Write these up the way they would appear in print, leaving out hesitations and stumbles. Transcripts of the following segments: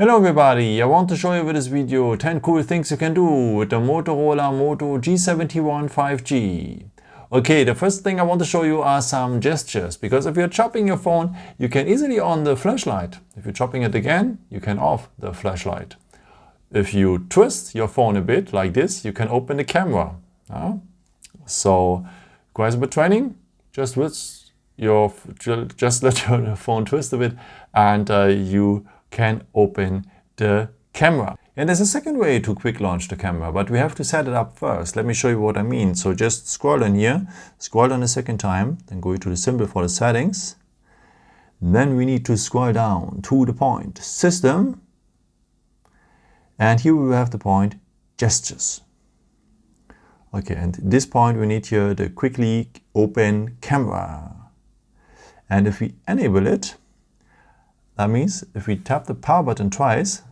Hello everybody, I want to show you with this video 10 cool things you can do with the Motorola Moto G71 5G. Okay, the first thing I want to show you are some gestures, because if you're chopping your phone, you can easily on the flashlight. If you're chopping it again, you can off the flashlight. If you twist your phone a bit like this, you can open the camera. So, requires a bit training, just let your phone twist a bit and you can open the camera. And there's a second way to quick launch the camera, but we have to set it up first. Let me show you what I mean. So just scroll in here, scroll down a second time, then go to the symbol for the settings. Then we need to scroll down to the point System. And here we have the point Gestures. Okay, and at this point we need here the quickly open camera. And if we enable it, that means if we tap the power button twice,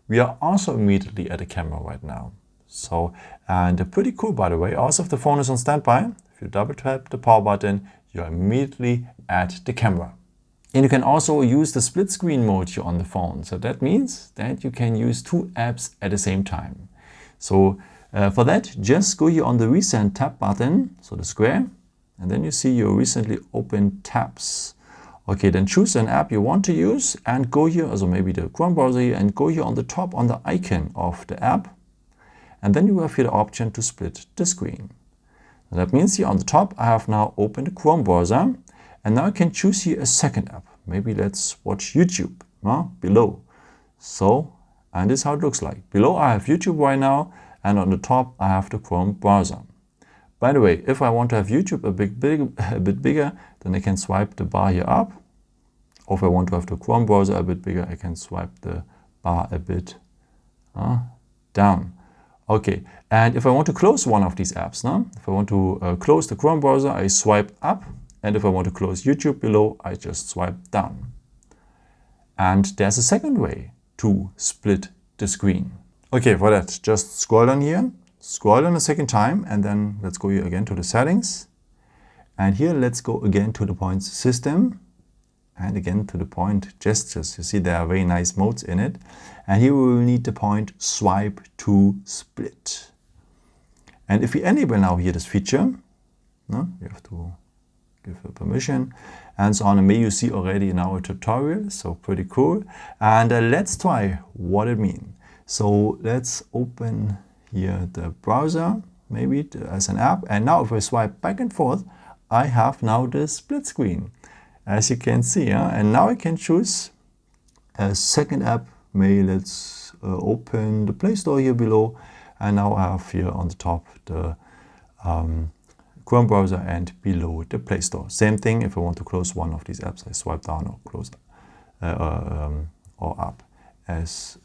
we are also immediately at the camera right now. So, and pretty cool by the way, also if the phone is on standby, if you double tap the power button, you're immediately at the camera. And you can also use the split screen mode here on the phone. So that means that you can use two apps at the same time. So for that, just go here on the recent tab button, so the square, and then you see your recently opened tabs. Okay, then choose an app you want to use and go here, also maybe the Chrome browser here, and go here on the top on the icon of the app. And then you have here the option to split the screen. And that means here on the top, I have now opened the Chrome browser. And now I can choose here a second app. Maybe let's watch YouTube below. So, and this is how it looks like. Below I have YouTube right now, and on the top I have the Chrome browser. By the way, if I want to have YouTube a bit bigger, then I can swipe the bar here up. Or if I want to have the Chrome browser a bit bigger, I can swipe the bar a bit down. Okay, and if I want to close one of these apps, if I want to close the Chrome browser, I swipe up. And if I want to close YouTube below, I just swipe down. And there's a second way to split the screen. Okay, for that, just scroll down here. Scroll down a second time, and then let's go here again to the settings. And here let's go again to the point System, and again to the point Gestures. You see there are very nice modes in it. And here we will need the point Swipe to Split. And if we enable now here this feature, you have to give a permission and so on. And maybe you see already now a tutorial, so pretty cool. And let's try what it means. So let's open here the browser, maybe as an app. And now if I swipe back and forth, I have now the split screen, as you can see. And now I can choose a second app. Maybe let's open the Play Store here below. And now I have here on the top the Chrome browser and below the Play Store. Same thing, if I want to close one of these apps, I swipe down or close or up, as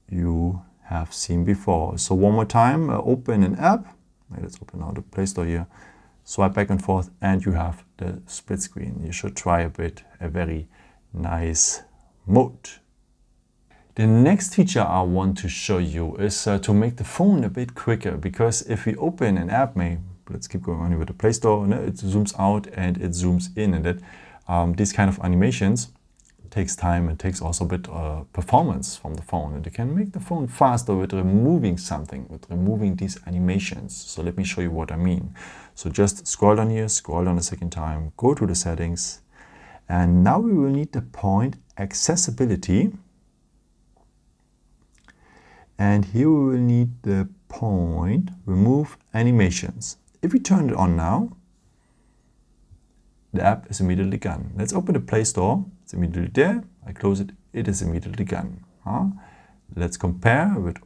you have seen before. So one more time, open an app. Let's open now the Play Store here. Swipe back and forth and you have the split screen. You should try a very nice mode. The next feature I want to show you is to make the phone a bit quicker, because if we open an app, let's keep going on with the Play Store, it zooms out and it zooms in, and that these kind of animations takes time and takes also a bit performance from the phone, and you can make the phone faster with removing something, with removing these animations. So let me show you what I mean. So just scroll down here, scroll down a second time, go to the settings, and now we will need the point Accessibility, and here we will need the point Remove Animations. If we turn it on now, the app is immediately gone. Let's open the Play Store. It's immediately there. I close it. It is immediately gone. Let's compare with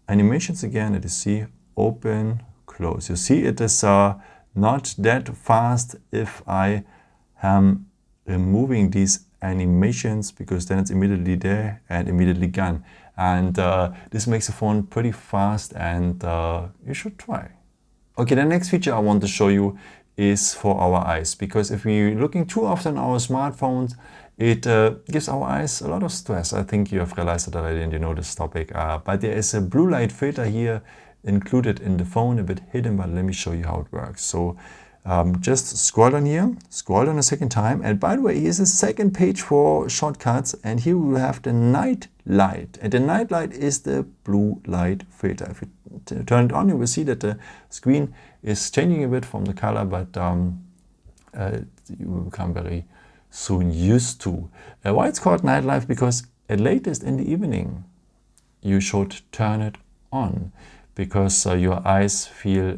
animations again. Let us see. Open, close. You see it is not that fast if I am removing these animations, because then it's immediately there and immediately gone. And this makes the phone pretty fast, and you should try. Okay, the next feature I want to show you is for our eyes, because if we're looking too often at our smartphones, it gives our eyes a lot of stress. I think you have realized it already and you know this topic. But there is a blue light filter here included in the phone, a bit hidden, but let me show you how it works. So just scroll down here, scroll down a second time, and by the way, here's a second page for shortcuts, and here we will have the night light, and the night light is the blue light filter. If you turn it on, you will see that the screen is changing a bit from the color, but you will become very soon used to. Why it's called night light? Because at latest in the evening, you should turn it on, because your eyes feel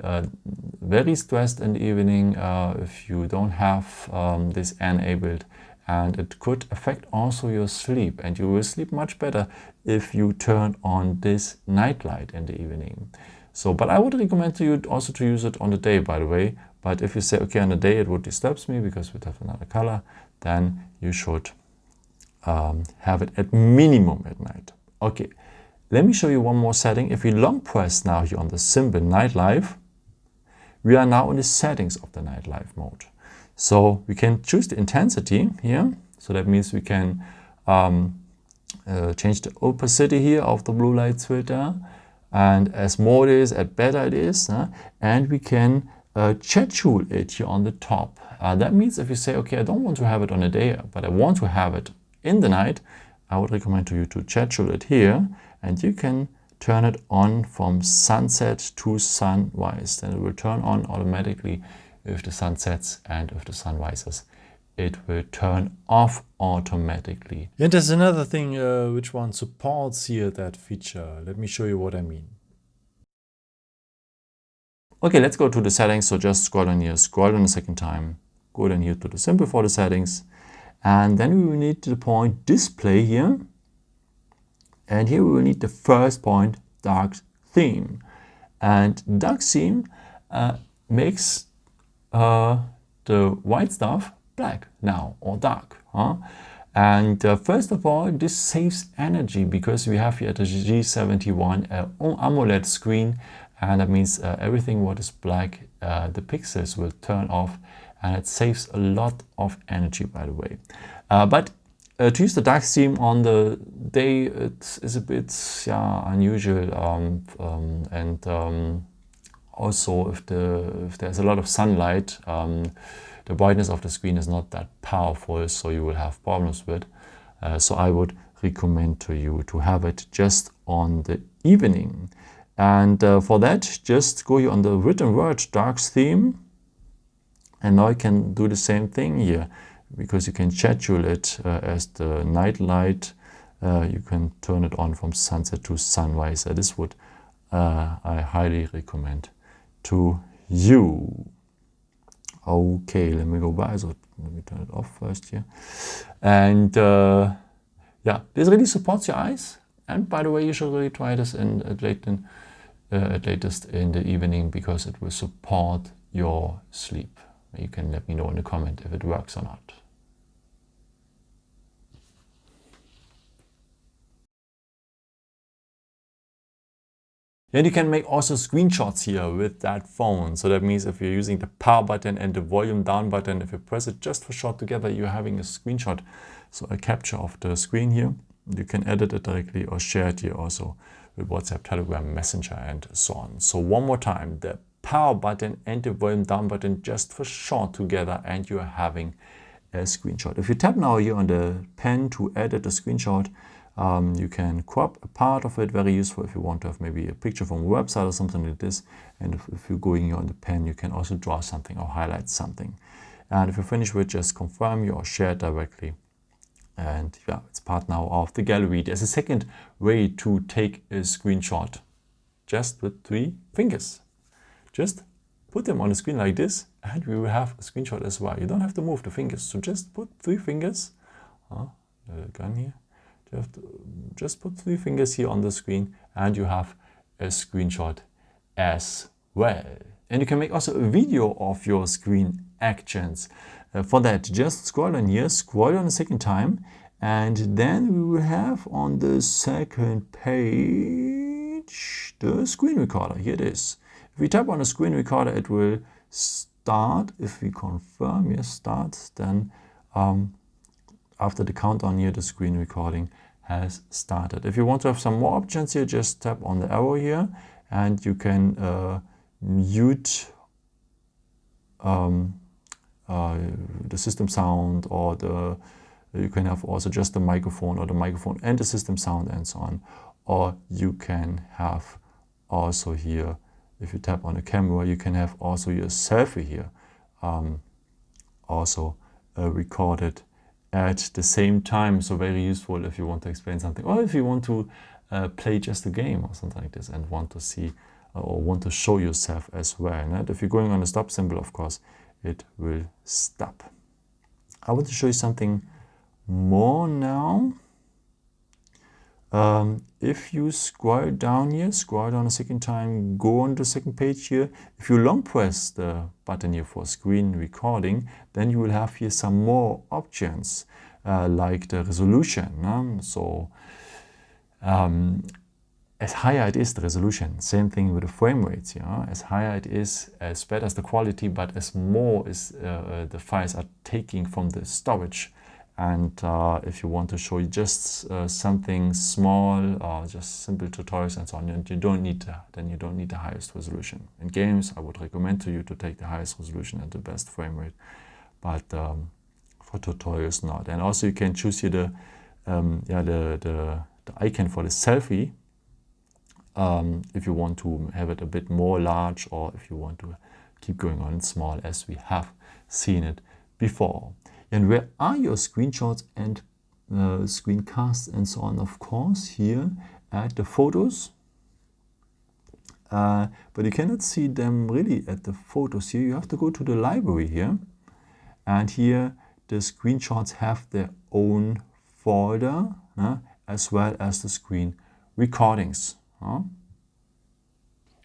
very stressed in the evening if you don't have this enabled, and it could affect also your sleep, and you will sleep much better if you turn on this night light in the evening. So, but I would recommend to you also to use it on the day, by the way. But if you say, okay, on the day it would disturb me because we have another color, then you should have it at minimum at night. Okay. Let me show you one more setting. If we long press now here on the symbol night life, we are now in the settings of the night life mode. So we can choose the intensity here. So that means we can change the opacity here of the blue light filter. And as more it is, as better it is. And we can schedule it here on the top. That means if you say, okay, I don't want to have it on a day, but I want to have it in the night, I would recommend to you to schedule it here. And you can turn it on from sunset to sunrise. Then it will turn on automatically if the sun sets, and if the sun rises, it will turn off automatically. And there's another thing which one supports here that feature. Let me show you what I mean. Okay, let's go to the settings. So just scroll down here, scroll down a second time, go down here to the symbol for the settings. And then we will need the point display here. And here we will need the first point, dark theme. And dark theme makes the white stuff black now, or dark. And first of all, this saves energy, because we have here the G71 AMOLED screen, and that means everything what is black, the pixels will turn off, and it saves a lot of energy, by the way. But to use the dark theme on the day, it is a bit unusual, and also if there's a lot of sunlight, the brightness of the screen is not that powerful, so you will have problems with. So I would recommend to you to have it just on the evening. And for that, just go here on the written word dark theme, and now you can do the same thing here, because you can schedule it as the night light. You can turn it on from sunset to sunrise. This would I highly recommend to you. Okay, let me go back. So let me turn it off first here. And yeah, this really supports your eyes. And by the way, you should really try this at latest in the evening, because it will support your sleep. You can let me know in the comment if it works or not. And you can make also screenshots here with that phone. So that means if you're using the power button and the volume down button, if you press it just for short together, you're having a screenshot. So a capture of the screen here. You can edit it directly or share it here also with WhatsApp, Telegram, Messenger, and so on. So one more time, the power button and the volume down button just for short together, and you're having a screenshot. If you tap now here on the pen to edit the screenshot, you can crop a part of it, very useful if you want to have maybe a picture from a website or something like this. And if you're going here on the pen, you can also draw something or highlight something. And if you finish with, just confirm you or share it directly. And yeah, it's part now of the gallery. There's a second way to take a screenshot, just with 3 fingers. Just put them on the screen like this, and we will have a screenshot as well. You don't have to move the fingers, so just put 3 fingers. The gun here. You have to just put 3 fingers here on the screen, and you have a screenshot as well. And you can make also a video of your screen actions. For that, just scroll down here, scroll down a second time, and then we will have on the second page the screen recorder. Here it is. If we tap on the screen recorder, it will start. If we confirm, yes, start, then after the countdown here, the screen recording has started. If you want to have some more options here, just tap on the arrow here, and you can mute the system sound, or you can have also just the microphone, or the microphone and the system sound, and so on. Or you can have also here, if you tap on the camera, you can have also your selfie here also recorded at the same time. So very useful if you want to explain something, or if you want to play just a game or something like this and want to see or want to show yourself as well. And if you're going on the stop symbol, of course, it will stop. I want to show you something more now. If you scroll down here, scroll down a second time, go on the second page here. If you long press the button here for screen recording, then you will have here some more options, like the resolution. So as higher it is, the resolution, same thing with the frame rates. As higher it is, as better is the quality, but as more is the files are taking from the storage. And if you want to show you just something small, or just simple tutorials and so on, you don't need the highest resolution. In games, I would recommend to you to take the highest resolution and the best frame rate, but for tutorials not. And also you can choose here the icon for the selfie, if you want to have it a bit more large, or if you want to keep going on small, as we have seen it before. And where are your screenshots and screencasts and so on? Of course, here at the photos. But you cannot see them really at the photos here. You have to go to the library here. And here the screenshots have their own folder, as well as the screen recordings.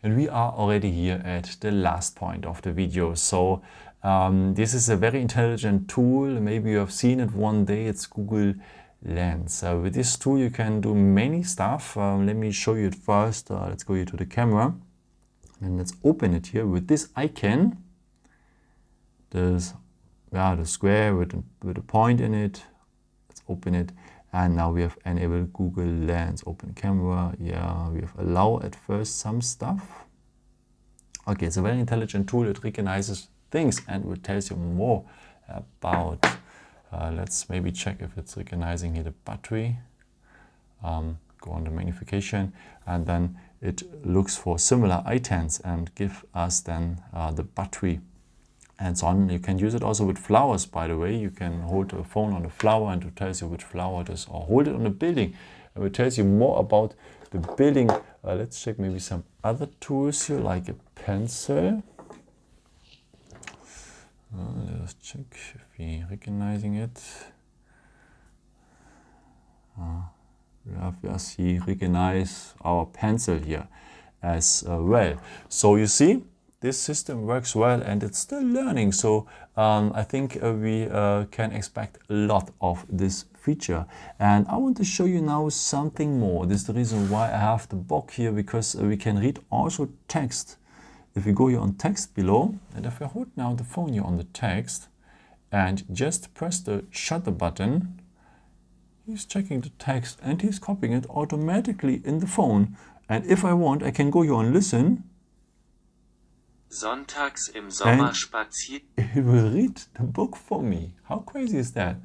And we are already here at the last point of the video. So this is a very intelligent tool. Maybe you have seen it one day. It's Google Lens. With this tool you can do many stuff. Let me show you it first. Let's go here to the camera and let's open it here with this icon. There's the square with a point in it. Let's open it. And now we have enabled Google Lens. Open camera. Yeah, we have allow at first some stuff. Okay, it's a very intelligent tool. It recognizes things and it tells you more about. Let's maybe check if it's recognizing here the battery. Go on the magnification, and then it looks for similar items and give us then the battery and so on. You can use it also with flowers, by the way. You can hold a phone on a flower and it tells you which flower it is, or hold it on a building and it tells you more about the building. Let's check maybe some other tools here, like a pencil. Let's check if we're recognizing it. Yes, he recognizes our pencil here as well. So you see, this system works well and it's still learning. So I think we can expect a lot of this feature. And I want to show you now something more. This is the reason why I have the book here, because we can read also text. If we go here on text below, and if I hold now the phone here on the text and just press the shutter button, he's checking the text and he's copying it automatically in the phone. And if I want, I can go here and listen. Sonntags im Sommer spazieren. It will read the book for me. How crazy is that?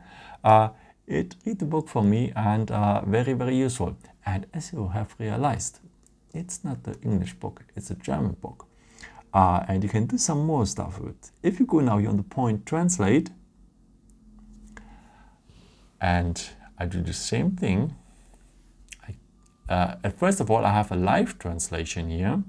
It read the book for me, and very, very useful. And as you have realized, it's not the English book, it's a German book. And you can do some more stuff with it. If you go now here on the point translate, and I do the same thing. First of all, I have a live translation here.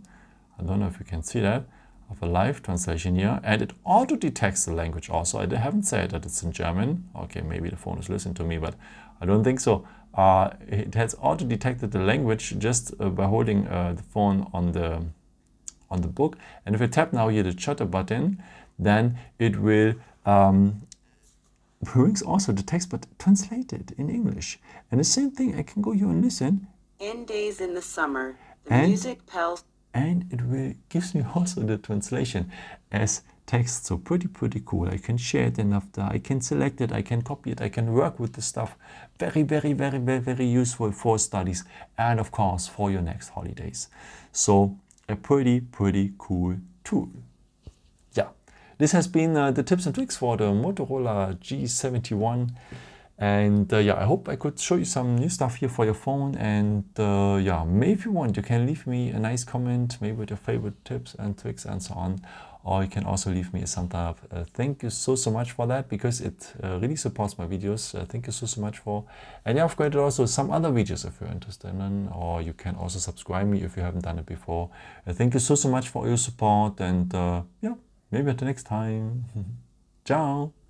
I don't know if you can see that. I have a live translation here, and it auto-detects the language also. I haven't said that it's in German. Okay, maybe the phone is listening to me, but I don't think so. It has auto-detected the language just by holding the phone on the book. And if I tap now here the shutter button, then it will brings also the text, but translated in English. And the same thing, I can go here and listen. In days in the summer, the music pelts. And it gives me also the translation as text. So pretty cool. I can share it enough there. I can select it, I can copy it, I can work with the stuff. Very useful for studies and of course for your next holidays. So a pretty cool tool. Yeah, this has been the tips and tricks for the Motorola G71. And yeah, I hope I could show you some new stuff here for your phone. And yeah, maybe if you want, you can leave me a nice comment, maybe with your favorite tips and tricks and so on. Or you can also leave me a thumbs up. Thank you so much for that, because it really supports my videos. Thank you so much for. And yeah, I've created also some other videos if you're interested in, or you can also subscribe me if you haven't done it before. Thank you so much for your support, and yeah, maybe at the next time. Ciao.